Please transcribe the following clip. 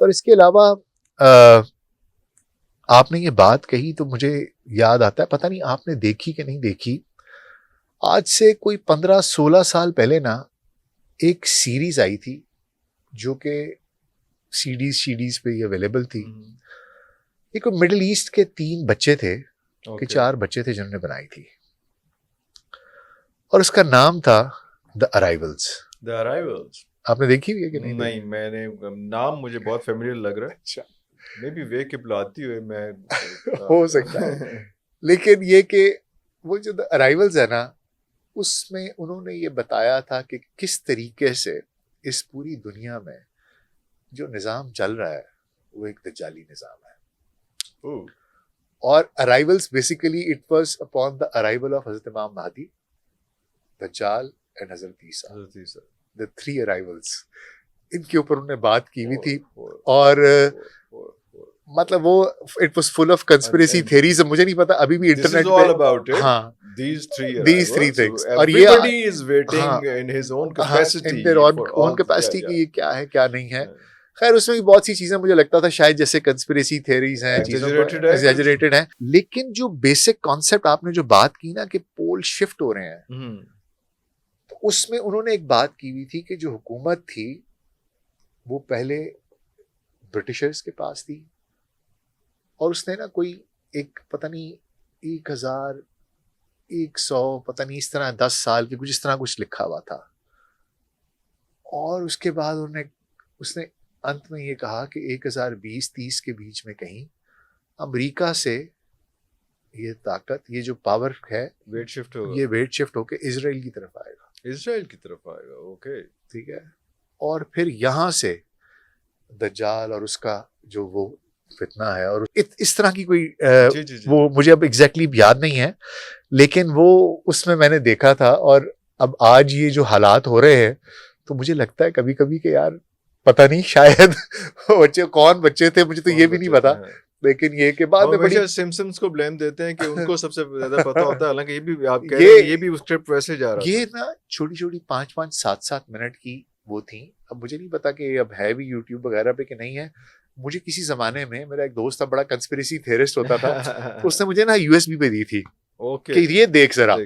और इसके अलावा अ, आपने ये बात कही तो मुझे याद आता है, पता नहीं आपने देखी कि नहीं देखी, आज से कोई 15-16 साल पहले ना एक सीरीज आई थी जो कि सीडीज पे ये अवेलेबल थी। एक मिडिल ईस्ट के 3 बच्चे थे कि 4 बच्चे थे जिन्होंने बनाई थी, और उसका नाम था द अराइवल्स। द अराइवल्स आपने देखी हुई है कि नहीं? नहीं, मैंने नाम मुझे बहुत फेमिलियर लग रहा है। अच्छा, मे बी वे के बुलाती हुए मैं हो सकता है। लेकिन ये कि वो जो द अराइवल्स है ना, उसमें उन्होंने ये बताया था कि किस तरीके से इस पूरी दुनिया में जो निज़ाम चल रहा है वो एक दज्जाली निज़ाम है। और arrivals basically it was upon the arrival of हज़रत इमाम महदी, दज्जाल एंड हज़रत ईसा, द 3 अराइवल्स। इनके ऊपर उन्होंने बात की हुई थी, और मतलब वो it was full of conspiracy theories. मुझे नहीं पता, अभी भी इंटरनेट पे हाँ these three things, और ये everybody is waiting in his own capacity in their own capacity कि ये क्या है क्या नहीं है। खैर उसमें भी बहुत सी चीजें मुझे लगता था शायद जैसे कंस्पिरेसी थ्योरीज हैं, एग्जैजरेटेड हैं, लेकिन जो बेसिक कॉन्सेप्ट आपने जो बात की ना कि पोल शिफ्ट हो रहे हैं, तो उसमें उन्होंने एक बात की हुई थी कि जो हुकूमत थी वो पहले ब्रिटिशर्स के पास थी, और उसने ना कोई एक पता नहीं 1100 पता नहीं इस तरह 10 साल की कुछ इस तरह कुछ लिखा हुआ था। और उसके बाद उसने अंत में ये कहा कि 1020-30 के बीच में कहीं अमेरिका से ये ताकत, ये जो पावर है, वेट शिफ्ट होगा, ये वेट शिफ्ट होकर इजराइल की तरफ आएगा। ओके, ठीक है। और फिर यहाँ से दज्जाल और उसका जो वो फितना है, और इस तरह की कोई जी. वो मुझे अब एग्जैक्टली याद नहीं है, लेकिन वो उसमें मैंने देखा था। और अब आज ये जो हालात हो रहे हैं तो मुझे लगता है कभी कभी कि यार पता नहीं शायद कौन बच्चे थे, मुझे तो ये भी नहीं पता, लेकिन ये के बाद में बड़ी सिम्पसन्स को ब्लेम देते हैं कि उनको सबसे ज्यादा पता होता है, हालांकि ये भी आप कह रहे हैं ये भी स्क्रिप्ट वैसे जा रहा ये ना छोटी छोटी 5-5 7-7 मिनट की वो थी। अब मुझे नहीं पता कि अब है भी यूट्यूब वगैरह पे कि नहीं है। मुझे किसी जमाने में मेरा एक दोस्त था, बड़ा कंस्पिरेसी थियरिस्ट होता था, तो उसने मुझे ना यूएसबी पे दी थी कि ये देख जरा,